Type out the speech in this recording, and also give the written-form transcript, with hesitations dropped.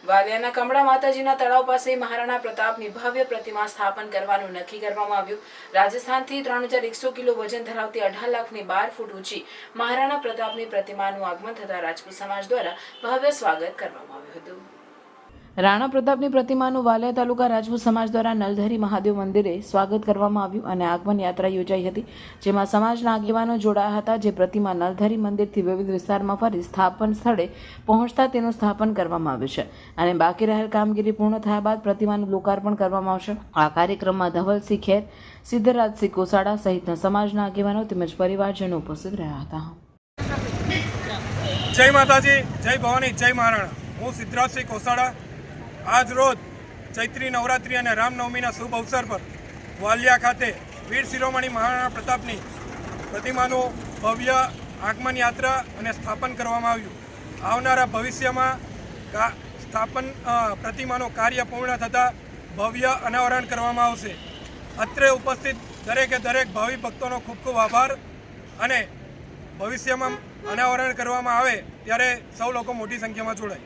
વાલિયાના કમળા માતાજીના તળાવ પાસે મહારાણા પ્રતાપની ભવ્ય પ્રતિમા સ્થાપન કરવાનું નક્કી કરવામાં આવ્યું। રાજસ્થાનથી 3100 કિલો વજન ધરાવતી 18 લાખની 12 ફૂટ ઊંચી મહારાણા પ્રતાપની પ્રતિમાનું આગમન થતાં રાજપૂત સમાજ દ્વારા ભવ્ય સ્વાગત કરવામાં આવ્યું હતું। રાણા પ્રતાપની પ્રતિમાનું વાલિયા તાલુકા રાજપૂત સમાજ દ્વારા નલધરી મહાદેવ મંદિરે સ્વાગત કરવામાં આવ્યું અને આગમન યાત્રા યોજાઈ હતી, જેમાં સમાજના આગેવાનો જોડાયા હતા। જે પ્રતિમા નલધરી મંદિરથી વિવિધ વિસ્તારમાં ફરી સ્થાપન સ્થળે પહોંચતા તેનું સ્થાપન કરવામાં આવ્યું છે અને બાકી રહેલ કામગીરી પૂર્ણ થયા બાદ પ્રતિમાનું લોકાર્પણ કરવામાં આવશે। આ કાર્યક્રમમાં ધવલસિંહ ખેર, સિદ્ધરાજસિંહ કોસાડા સહિતના સમાજના આગેવાનો તેમજ પરિવારજનો ઉપસ્થિત રહ્યા હતા। જય માતાજી, જય ભવાની, જય મહારાણા। હું સિદ્ધરાજસિંહ કોસાડા આજ રોજ ચૈત્રી નવરાત્રિ અને રામનવમીના શુભ અવસર પર વાલિયા ખાતે વીર શિરોમણી મહારાણા પ્રતાપની પ્રતિમાનું ભવ્ય આગમન યાત્રા અને સ્થાપન કરવામાં આવ્યું। આવનારા ભવિષ્યમાં પ્રતિમાનું કાર્ય પૂર્ણ થતાં ભવ્ય અનાવરણ કરવામાં આવશે। અત્રે ઉપસ્થિત દરેકે દરેક ભાવિ ભક્તોનો ખૂબ ખૂબ આભાર અને ભવિષ્યમાં અનાવરણ કરવામાં આવે ત્યારે સૌ લોકો મોટી સંખ્યામાં જોડાય।